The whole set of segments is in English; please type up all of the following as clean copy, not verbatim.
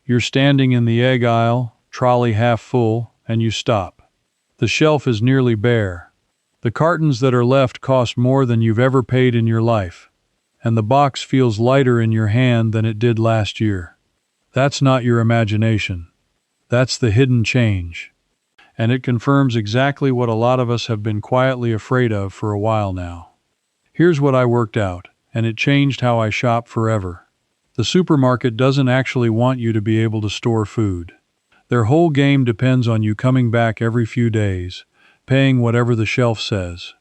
You're standing in the egg aisle, trolley half full, and you stop. The shelf is nearly bare. The cartons that are left cost more than you've ever paid in your life, and the box feels lighter in your hand than it did last year. That's not your imagination. That's the hidden change. And it confirms exactly what a lot of us have been quietly afraid of for a while now. Here's what I worked out, and it changed how I shop forever. The supermarket doesn't actually want you to be able to store food. Their whole game depends on you coming back every few days, paying whatever the shelf says.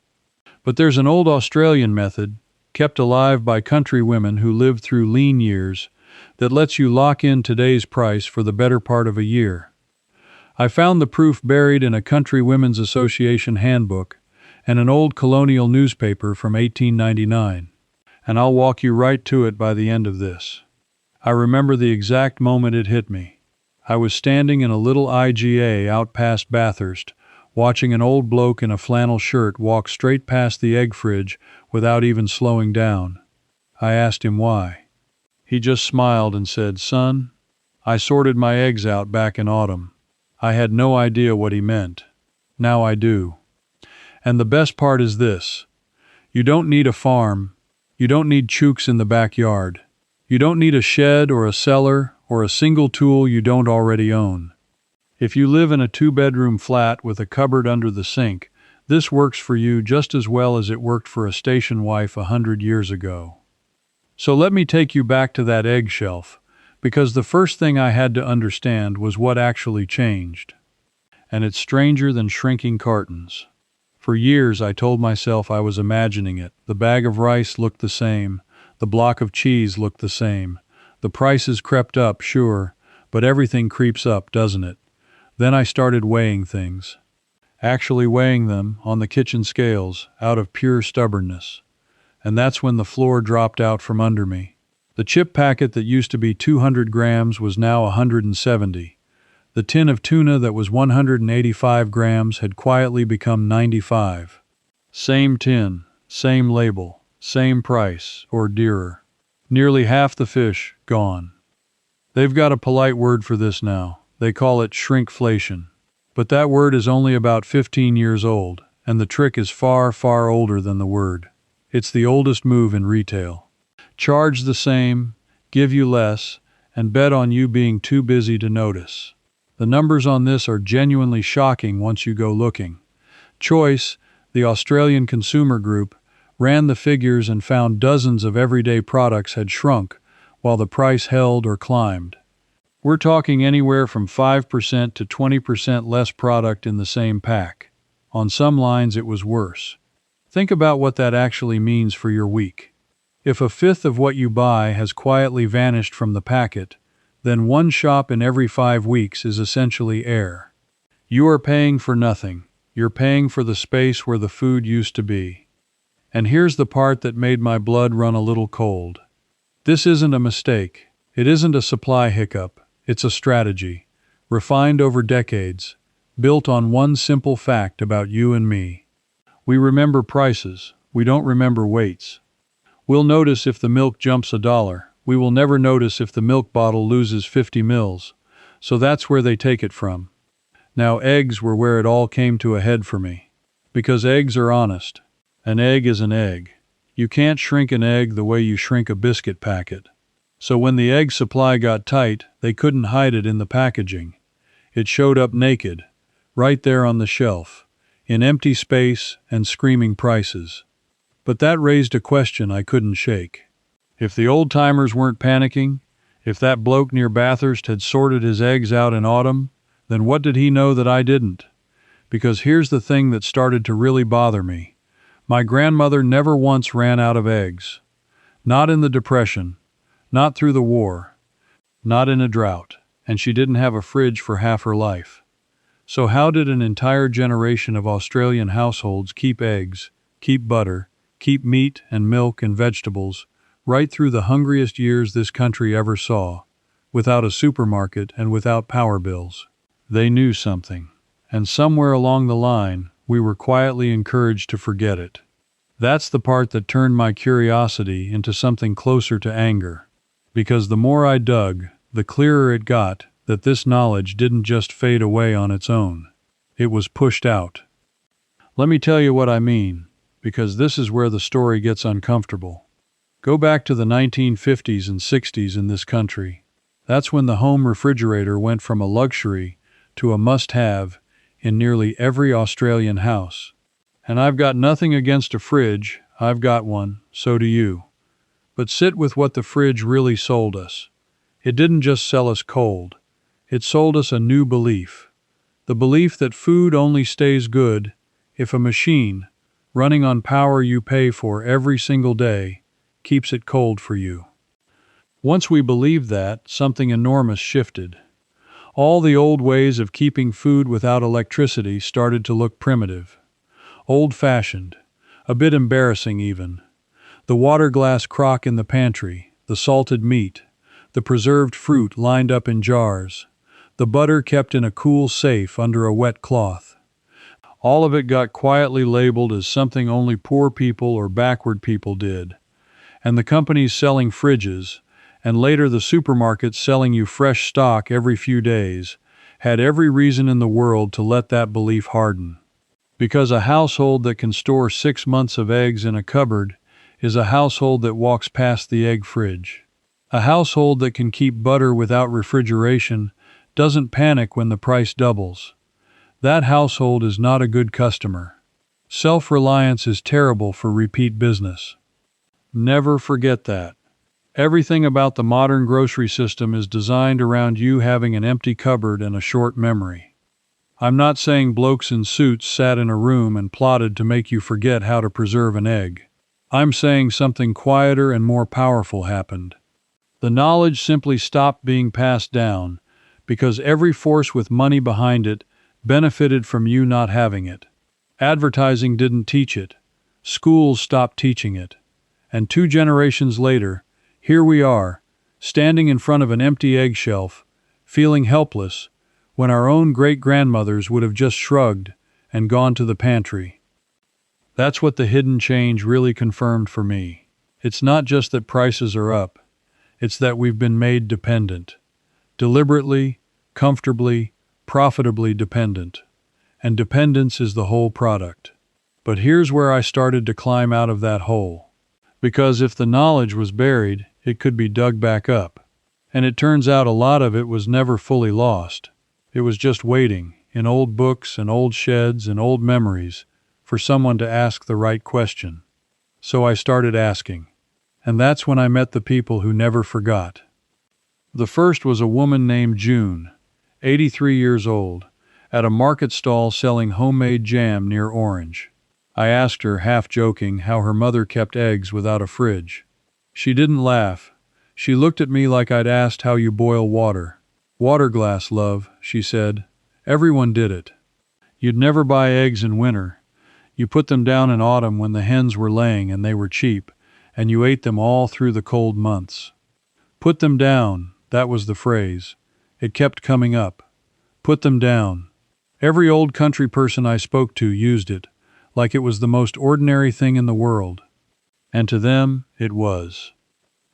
But there's an old Australian method, kept alive by country women who lived through lean years, that lets you lock in today's price for the better part of a year. I found the proof buried in a Country Women's Association handbook and an old colonial newspaper from 1899, and I'll walk you right to it by the end of this. I remember the exact moment it hit me. I was standing in a little IGA out past Bathurst, watching an old bloke in a flannel shirt walk straight past the egg fridge without even slowing down. I asked him why. He just smiled and said, "Son, I sorted my eggs out back in autumn." I had no idea what he meant. Now I do. And the best part is this. You don't need a farm. You don't need chooks in the backyard. You don't need a shed or a cellar or a single tool you don't already own. If you live in a 2-bedroom flat with a cupboard under the sink, this works for you just as well as it worked for a station wife 100 years ago. So let me take you back to that egg shelf, because the first thing I had to understand was what actually changed. And it's stranger than shrinking cartons. For years I told myself I was imagining it. The bag of rice looked the same. The block of cheese looked the same. The prices crept up, sure, but everything creeps up, doesn't it? Then I started weighing things. Actually weighing them on the kitchen scales out of pure stubbornness. And that's when the floor dropped out from under me. The chip packet that used to be 200 grams was now 170. The tin of tuna that was 185 grams had quietly become 95. Same tin, same label, same price, or dearer. Nearly half the fish gone. They've got a polite word for this now. They call it shrinkflation. But that word is only about 15 years old, and the trick is far, far older than the word. It's the oldest move in retail. Charge the same, give you less, and bet on you being too busy to notice. The numbers on this are genuinely shocking once you go looking. Choice, the Australian consumer group, ran the figures and found dozens of everyday products had shrunk, while the price held or climbed. We're talking anywhere from 5% to 20% less product in the same pack. On some lines it was worse. Think about what that actually means for your week. If a fifth of what you buy has quietly vanished from the packet, then one shop in every 5 weeks is essentially air. You are paying for nothing. You're paying for the space where the food used to be. And here's the part that made my blood run a little cold. This isn't a mistake. It isn't a supply hiccup. It's a strategy, refined over decades, built on one simple fact about you and me. We remember prices. We don't remember weights. We'll notice if the milk jumps $1. We will never notice if the milk bottle loses 50 mils. So that's where they take it from. Now eggs were where it all came to a head for me. Because eggs are honest. An egg is an egg. You can't shrink an egg the way you shrink a biscuit packet. So when the egg supply got tight, they couldn't hide it in the packaging. It showed up naked, right there on the shelf, in empty space and screaming prices. But that raised a question I couldn't shake. If the old-timers weren't panicking, if that bloke near Bathurst had sorted his eggs out in autumn, then what did he know that I didn't? Because here's the thing that started to really bother me. My grandmother never once ran out of eggs. Not in the Depression, not through the war, not in a drought, and she didn't have a fridge for half her life. So how did an entire generation of Australian households keep eggs, keep butter, keep meat and milk and vegetables, right through the hungriest years this country ever saw, without a supermarket and without power bills? They knew something, and somewhere along the line, we were quietly encouraged to forget it. That's the part that turned my curiosity into something closer to anger. Because the more I dug, the clearer it got that this knowledge didn't just fade away on its own. It was pushed out. Let me tell you what I mean, because this is where the story gets uncomfortable. Go back to the 1950s and 60s in this country. That's when the home refrigerator went from a luxury to a must-have in nearly every Australian house. And I've got nothing against a fridge, I've got one, so do you. But sit with what the fridge really sold us. It didn't just sell us cold. It sold us a new belief. The belief that food only stays good if a machine, running on power you pay for every single day, keeps it cold for you. Once we believed that, something enormous shifted. All the old ways of keeping food without electricity started to look primitive, old-fashioned, a bit embarrassing even. The water glass crock in the pantry, the salted meat, the preserved fruit lined up in jars, the butter kept in a cool safe under a wet cloth. All of it got quietly labeled as something only poor people or backward people did. And the companies selling fridges, and later the supermarkets selling you fresh stock every few days, had every reason in the world to let that belief harden. Because a household that can store 6 months of eggs in a cupboard is a household that walks past the egg fridge. A household that can keep butter without refrigeration doesn't panic when the price doubles. That household is not a good customer. Self-reliance is terrible for repeat business. Never forget that. Everything about the modern grocery system is designed around you having an empty cupboard and a short memory. I'm not saying blokes in suits sat in a room and plotted to make you forget how to preserve an egg. I'm saying something quieter and more powerful happened. The knowledge simply stopped being passed down because every force with money behind it benefited from you not having it. Advertising didn't teach it. Schools stopped teaching it. And 2 generations later, here we are, standing in front of an empty egg shelf, feeling helpless, when our own great-grandmothers would have just shrugged and gone to the pantry. That's what the hidden change really confirmed for me. It's not just that prices are up, it's that we've been made dependent. Deliberately, comfortably, profitably dependent. And dependence is the whole product. But here's where I started to climb out of that hole. Because if the knowledge was buried, it could be dug back up. And it turns out a lot of it was never fully lost. It was just waiting, in old books and old sheds and old memories, for someone to ask the right question. So I started asking. And that's when I met the people who never forgot. The first was a woman named June, 83 years old, at a market stall selling homemade jam near Orange. I asked her, half joking, how her mother kept eggs without a fridge. She didn't laugh. She looked at me like I'd asked how you boil water. Water glass, love, she said. Everyone did it. You'd never buy eggs in winter. You put them down in autumn when the hens were laying and they were cheap, and you ate them all through the cold months. Put them down, that was the phrase. It kept coming up. Put them down. Every old country person I spoke to used it, like it was the most ordinary thing in the world. And to them, it was.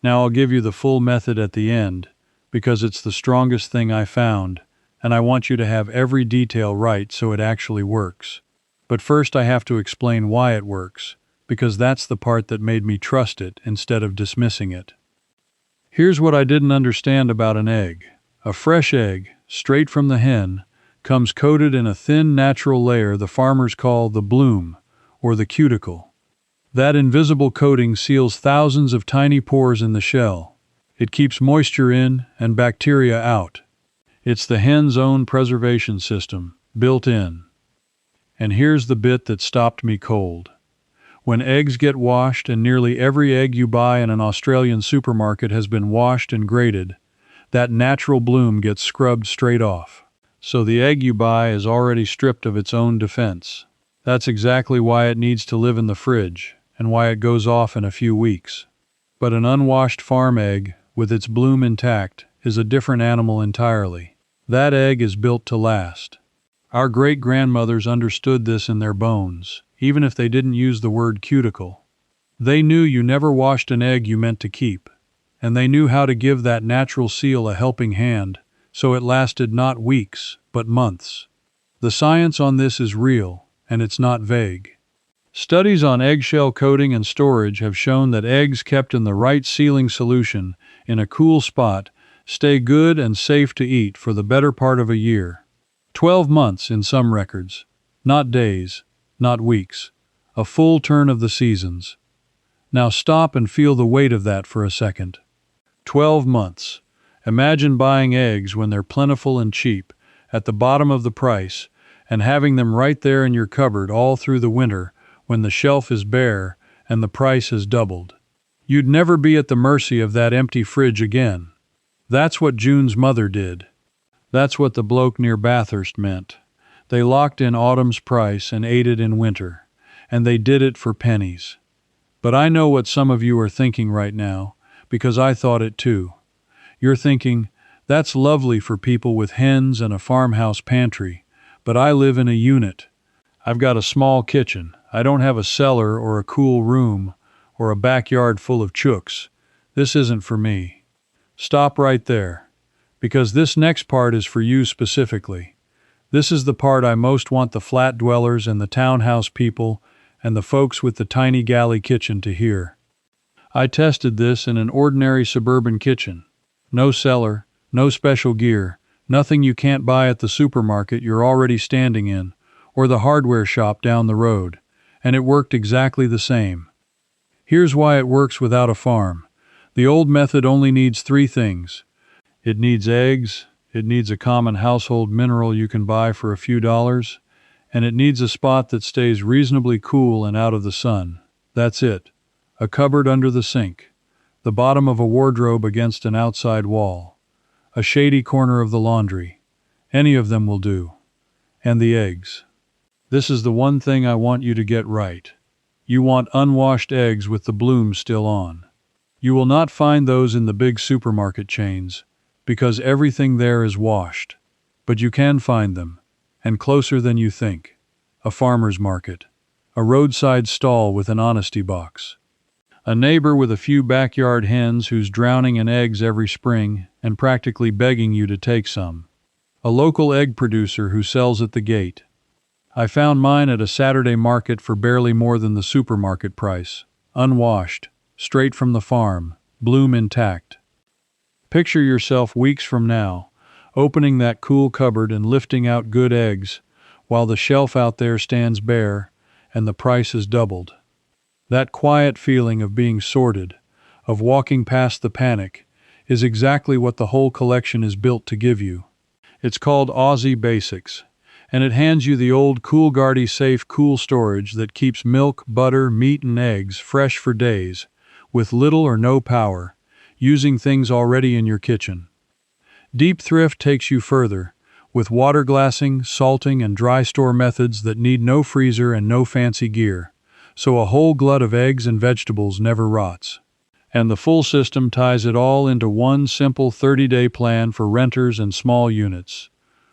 Now I'll give you the full method at the end, because it's the strongest thing I found, and I want you to have every detail right so it actually works. But first I have to explain why it works, because that's the part that made me trust it instead of dismissing it. Here's what I didn't understand about an egg. A fresh egg, straight from the hen, comes coated in a thin natural layer the farmers call the bloom, or the cuticle. That invisible coating seals thousands of tiny pores in the shell. It keeps moisture in and bacteria out. It's the hen's own preservation system, built in. And here's the bit that stopped me cold. When eggs get washed, and nearly every egg you buy in an Australian supermarket has been washed and grated, that natural bloom gets scrubbed straight off. So the egg you buy is already stripped of its own defense. That's exactly why it needs to live in the fridge, and why it goes off in a few weeks. But an unwashed farm egg, with its bloom intact, is a different animal entirely. That egg is built to last. Our great-grandmothers understood this in their bones, even if they didn't use the word cuticle. They knew you never washed an egg you meant to keep. and they knew how to give that natural seal a helping hand, so it lasted not weeks, but months. The science on this is real, and it's not vague. Studies on eggshell coating and storage have shown that eggs kept in the right sealing solution in a cool spot stay good and safe to eat for the better part of a year. 12 months in some records. Not days, not weeks. A full turn of the seasons. Now stop and feel the weight of that for a second. 12 months. Imagine buying eggs when they're plentiful and cheap, at the bottom of the price, and having them right there in your cupboard all through the winter when the shelf is bare and the price has doubled. You'd never be at the mercy of that empty fridge again. That's what June's mother did. That's what the bloke near Bathurst meant. They locked in autumn's price and ate it in winter, and they did it for pennies. But I know what some of you are thinking right now, because I thought it too. You're thinking, that's lovely for people with hens and a farmhouse pantry, but I live in a unit. I've got a small kitchen. I don't have a cellar or a cool room or a backyard full of chooks. This isn't for me. Stop right there, because this next part is for you specifically. This is the part I most want the flat dwellers and the townhouse people and the folks with the tiny galley kitchen to hear. I tested this in an ordinary suburban kitchen. No cellar, no special gear, nothing you can't buy at the supermarket you're already standing in, or the hardware shop down the road, and it worked exactly the same. Here's why it works without a farm. The old method only needs 3 things. It needs eggs, it needs a common household mineral you can buy for a few dollars, and it needs a spot that stays reasonably cool and out of the sun. That's it. A cupboard under the sink, the bottom of a wardrobe against an outside wall, a shady corner of the laundry. Any of them will do. And the eggs. This is the one thing I want you to get right. You want unwashed eggs with the blooms still on. You will not find those in the big supermarket chains, because everything there is washed. But you can find them, and closer than you think. A farmer's market. A roadside stall with an honesty box. A neighbor with a few backyard hens who's drowning in eggs every spring and practically begging you to take some. A local egg producer who sells at the gate. I found mine at a Saturday market for barely more than the supermarket price. Unwashed, straight from the farm, bloom intact. Picture yourself weeks from now, opening that cool cupboard and lifting out good eggs, while the shelf out there stands bare and the price is doubled. That quiet feeling of being sorted, of walking past the panic, is exactly what the whole collection is built to give you. It's called Aussie Basics, and it hands you the old Coolguardy safe cool storage that keeps milk, butter, meat, and eggs fresh for days, with little or no power, using things already in your kitchen. Deep Thrift takes you further, with water glassing, salting, and dry store methods that need no freezer and no fancy gear, so a whole glut of eggs and vegetables never rots. And the full system ties it all into one simple 30-day plan for renters and small units,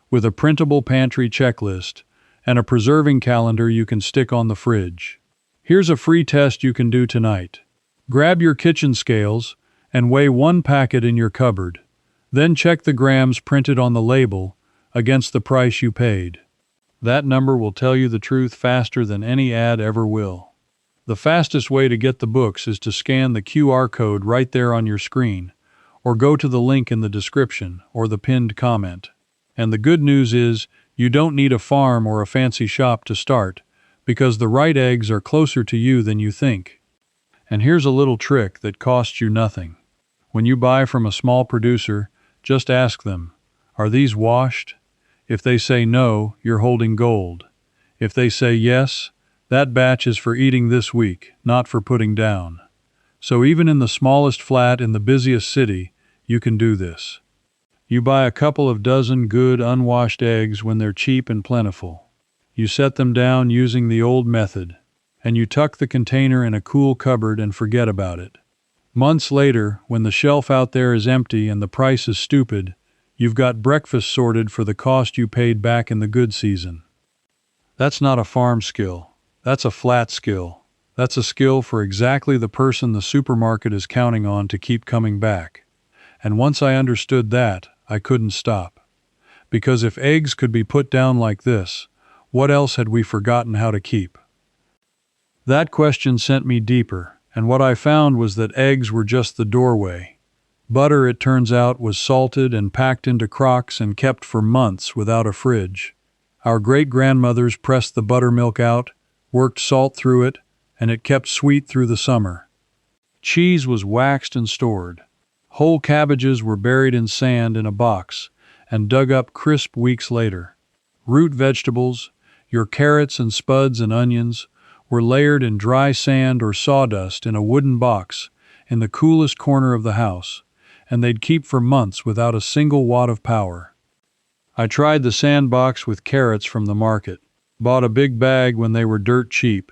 with a printable pantry checklist and a preserving calendar you can stick on the fridge. Here's a free test you can do tonight. Grab your kitchen scales and weigh 1 packet in your cupboard. Then check the grams printed on the label against the price you paid. That number will tell you the truth faster than any ad ever will. The fastest way to get the books is to scan the QR code right there on your screen, or go to the link in the description or the pinned comment. And the good news is, you don't need a farm or a fancy shop to start, because the right eggs are closer to you than you think. And here's a little trick that costs you nothing. When you buy from a small producer, just ask them, are these washed? If they say no, you're holding gold. If they say yes, that batch is for eating this week, not for putting down. So even in the smallest flat in the busiest city, you can do this. You buy a couple of dozen good unwashed eggs when they're cheap and plentiful. You set them down using the old method, and you tuck the container in a cool cupboard and forget about it. Months later, when the shelf out there is empty and the price is stupid, you've got breakfast sorted for the cost you paid back in the good season. That's not a farm skill. That's a flat skill. That's a skill for exactly the person the supermarket is counting on to keep coming back. And once I understood that, I couldn't stop. Because if eggs could be put down like this, what else had we forgotten how to keep? That question sent me deeper, and what I found was that eggs were just the doorway. Butter, it turns out, was salted and packed into crocks and kept for months without a fridge. Our great-grandmothers pressed the buttermilk out, worked salt through it, and it kept sweet through the summer. Cheese was waxed and stored. Whole cabbages were buried in sand in a box and dug up crisp weeks later. Root vegetables, your carrots and spuds and onions, were layered in dry sand or sawdust in a wooden box in the coolest corner of the house, and they'd keep for months without a single watt of power. I tried the sandbox with carrots from the market, bought a big bag when they were dirt cheap,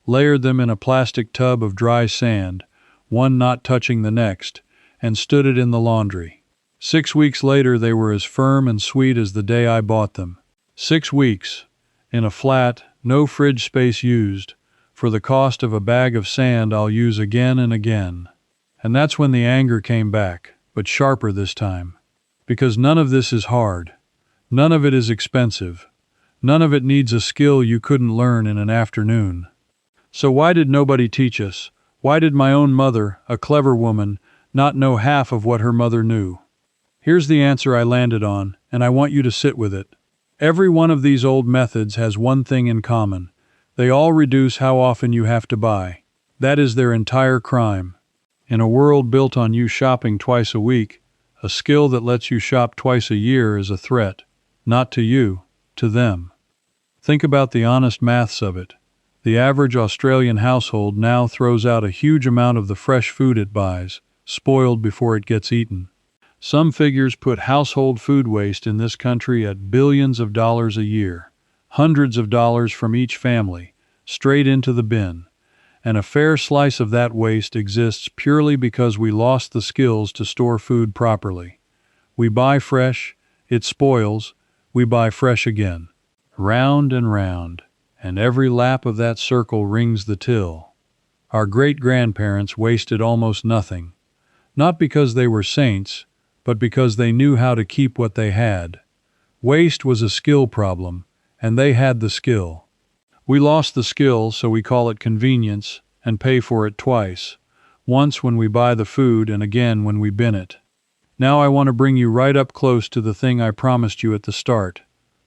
layered them in a plastic tub of dry sand, one not touching the next, and stood it in the laundry. 6 weeks later they were as firm and sweet as the day I bought them. 6 weeks, in a flat, no fridge space used, for the cost of a bag of sand I'll use again and again. And that's when the anger came back, but sharper this time. Because none of this is hard. None of it is expensive. None of it needs a skill you couldn't learn in an afternoon. So why did nobody teach us? Why did my own mother, a clever woman, not know half of what her mother knew? Here's the answer I landed on, and I want you to sit with it. Every one of these old methods has one thing in common. They all reduce how often you have to buy. That is their entire crime. In a world built on you shopping twice a week, a skill that lets you shop twice a year is a threat. Not to you, to them. Think about the honest maths of it. The average Australian household now throws out a huge amount of the fresh food it buys, spoiled before it gets eaten. Some figures put household food waste in this country at billions of dollars a year, hundreds of dollars from each family, straight into the bin. And a fair slice of that waste exists purely because we lost the skills to store food properly. We buy fresh, it spoils, we buy fresh again. Round and round, and every lap of that circle rings the till. Our great-grandparents wasted almost nothing, not because they were saints, but because they knew how to keep what they had. Waste was a skill problem, and they had the skill. We lost the skill, so we call it convenience, and pay for it twice, once when we buy the food and again when we bin it. Now I want to bring you right up close to the thing I promised you at the start,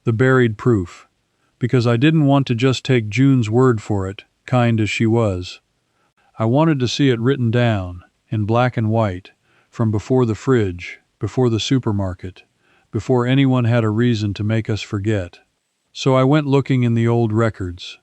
the buried proof, because I didn't want to just take June's word for it, kind as she was. I wanted to see it written down, in black and white, from before the fridge, before the supermarket, before anyone had a reason to make us forget. So I went looking in the old records,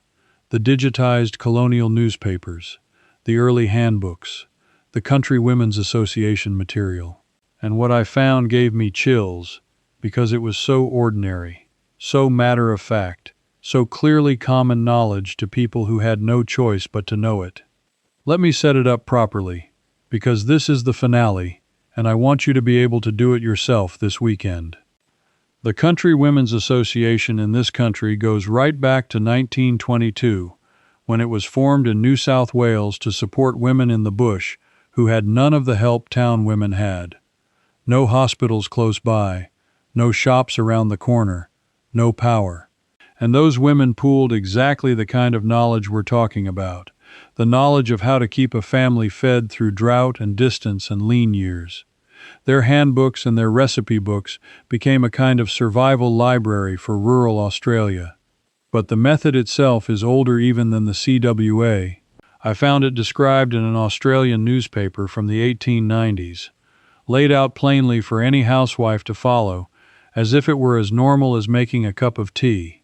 the digitized colonial newspapers, the early handbooks, the Country Women's Association material. And what I found gave me chills, because it was so ordinary, so matter-of-fact, so clearly common knowledge to people who had no choice but to know it. Let me set it up properly, because this is the finale, and I want you to be able to do it yourself this weekend. The Country Women's Association in this country goes right back to 1922, when it was formed in New South Wales to support women in the bush who had none of the help town women had. No hospitals close by, no shops around the corner, no power. And those women pooled exactly the kind of knowledge we're talking about, the knowledge of how to keep a family fed through drought and distance and lean years. Their handbooks and their recipe books became a kind of survival library for rural Australia. But the method itself is older even than the CWA. I found it described in an Australian newspaper from the 1890s, laid out plainly for any housewife to follow, as if it were as normal as making a cup of tea.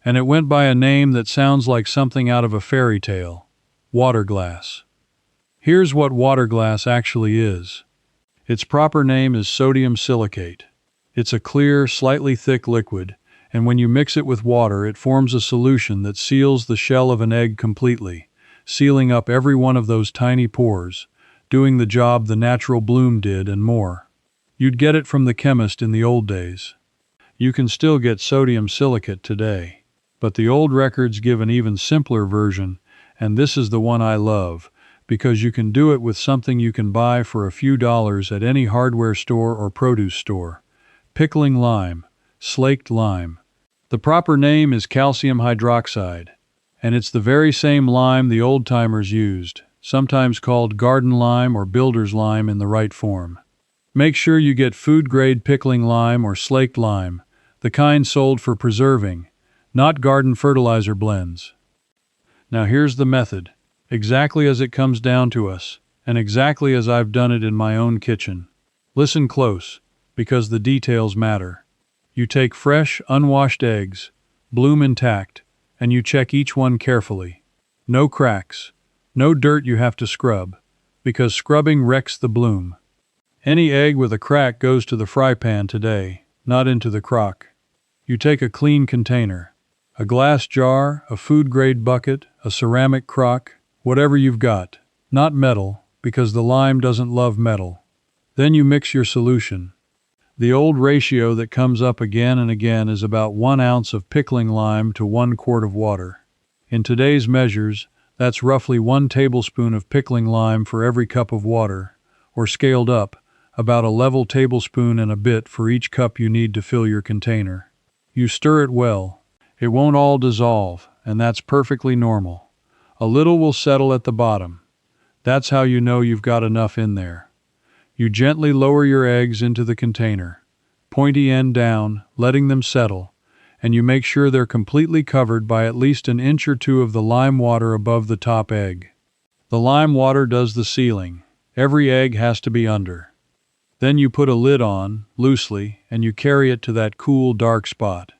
And it went by a name that sounds like something out of a fairy tale: waterglass. Here's what waterglass actually is. Its proper name is sodium silicate. It's a clear, slightly thick liquid, and when you mix it with water, it forms a solution that seals the shell of an egg completely, sealing up every one of those tiny pores, doing the job the natural bloom did and more. You'd get it from the chemist in the old days. You can still get sodium silicate today, but the old records give an even simpler version, And this is the one I love, because you can do it with something you can buy for a few dollars at any hardware store or produce store. Pickling lime, slaked lime. The proper name is calcium hydroxide, and it's the very same lime the old-timers used, sometimes called garden lime or builder's lime in the right form. Make sure you get food-grade pickling lime or slaked lime, the kind sold for preserving, not garden fertilizer blends. Now here's the method, exactly as it comes down to us, and exactly as I've done it in my own kitchen. Listen close, because the details matter. You take fresh, unwashed eggs, bloom intact, and you check each one carefully. No cracks, no dirt you have to scrub, because scrubbing wrecks the bloom. Any egg with a crack goes to the fry pan today, not into the crock. You take a clean container, a glass jar, a food-grade bucket, a ceramic crock, whatever you've got, not metal, because the lime doesn't love metal. Then you mix your solution. The old ratio that comes up again and again is about 1 ounce of pickling lime to 1 quart of water. In today's measures, that's roughly 1 tablespoon of pickling lime for every cup of water, or scaled up, about a level tablespoon and a bit for each cup you need to fill your container. You stir it well. It won't all dissolve, and that's perfectly normal. A little will settle at the bottom. That's how you know you've got enough in there. You gently lower your eggs into the container, pointy end down, letting them settle, and you make sure they're completely covered by at least an inch or two of the lime water above the top egg. The lime water does the sealing. Every egg has to be under. Then you put a lid on, loosely, and you carry it to that cool, dark spot.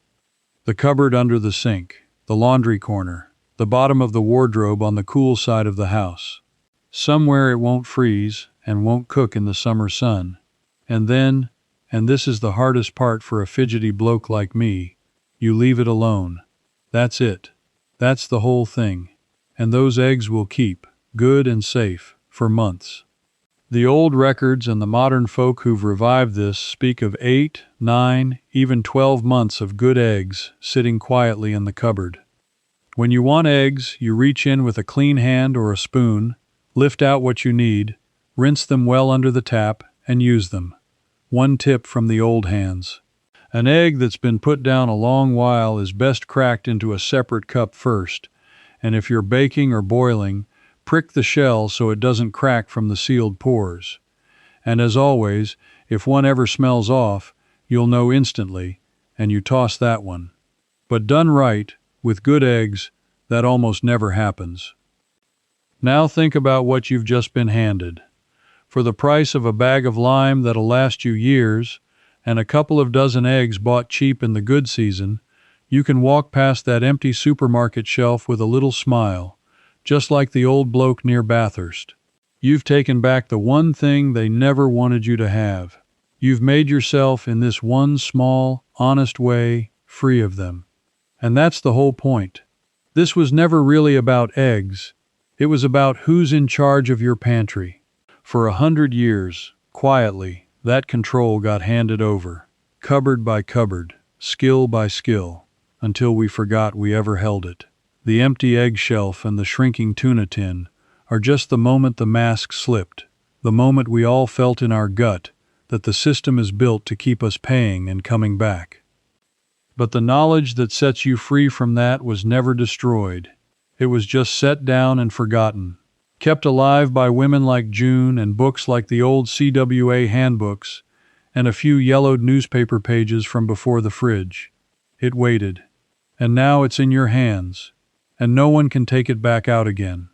The cupboard under the sink, the laundry corner, the bottom of the wardrobe on the cool side of the house. Somewhere it won't freeze and won't cook in the summer sun. And then, and this is the hardest part for a fidgety bloke like me, you leave it alone. That's it. That's the whole thing. And those eggs will keep, good and safe, for months. The old records and the modern folk who've revived this speak of 8, 9, even 12 months of good eggs sitting quietly in the cupboard. When you want eggs, you reach in with a clean hand or a spoon, lift out what you need, rinse them well under the tap, and use them. One tip from the old hands. An egg that's been put down a long while is best cracked into a separate cup first, and if you're baking or boiling, prick the shell so it doesn't crack from the sealed pores. And as always, if one ever smells off, you'll know instantly, and you toss that one. But done right, with good eggs, that almost never happens. Now think about what you've just been handed. For the price of a bag of lime that'll last you years, and a couple of dozen eggs bought cheap in the good season, you can walk past that empty supermarket shelf with a little smile, just like the old bloke near Bathurst. You've taken back the one thing they never wanted you to have. You've made yourself, in this one small, honest way, free of them. And that's the whole point. This was never really about eggs. It was about who's in charge of your pantry. For 100 years, quietly, that control got handed over, cupboard by cupboard, skill by skill, until we forgot we ever held it. The empty egg shelf and the shrinking tuna tin are just the moment the mask slipped, the moment we all felt in our gut that the system is built to keep us paying and coming back. But the knowledge that sets you free from that was never destroyed. It was just set down and forgotten, kept alive by women like June and books like the old CWA handbooks and a few yellowed newspaper pages from before the fridge. It waited, and now it's in your hands, and no one can take it back out again.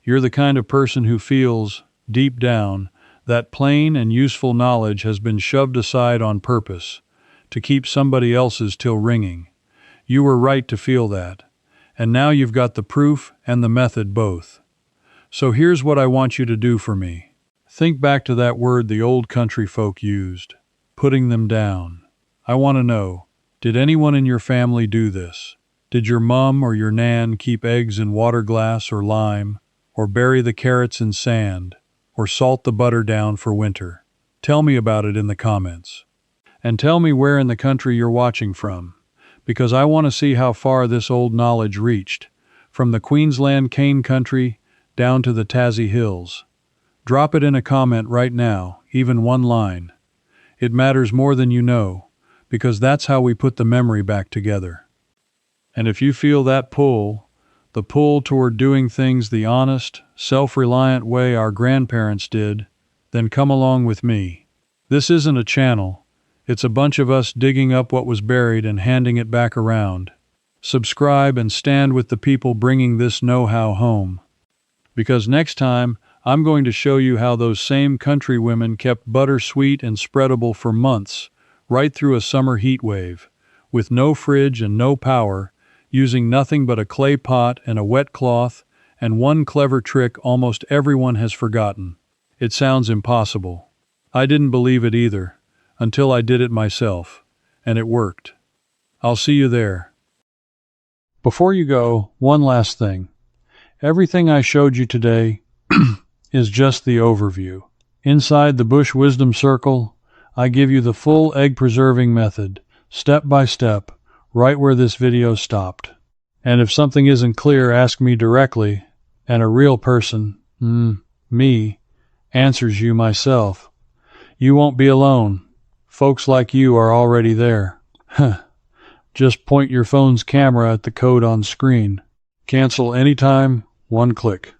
You're the kind of person who feels, deep down, that plain and useful knowledge has been shoved aside on purpose, to keep somebody else's till ringing. You were right to feel that, and now you've got the proof and the method both. So here's what I want you to do for me. Think back to that word the old country folk used, putting them down. I want to know, did anyone in your family do this? Did your mom or your nan keep eggs in water glass or lime, or bury the carrots in sand, or salt the butter down for winter? Tell me about it in the comments. And tell me where in the country you're watching from, because I want to see how far this old knowledge reached, from the Queensland cane country down to the Tassie Hills. Drop it in a comment right now, even one line. It matters more than you know, because that's how we put the memory back together. And if you feel that pull, the pull toward doing things the honest, self-reliant way our grandparents did, then come along with me. This isn't a channel. It's a bunch of us digging up what was buried and handing it back around. Subscribe and stand with the people bringing this know-how home. Because next time, I'm going to show you how those same country women kept butter sweet and spreadable for months, right through a summer heat wave, with no fridge and no power, using nothing but a clay pot and a wet cloth, and one clever trick almost everyone has forgotten. It sounds impossible. I didn't believe it either, until I did it myself, and it worked. I'll see you there. Before you go, one last thing. Everything I showed you today is just the overview. Inside the Bush Wisdom Circle, I give you the full egg preserving method, step by step, right where this video stopped. And if something isn't clear, ask me directly, and a real person, me, answers you myself. You won't be alone. Folks like you are already there. Just point your phone's camera at the code on screen. Cancel anytime, one click.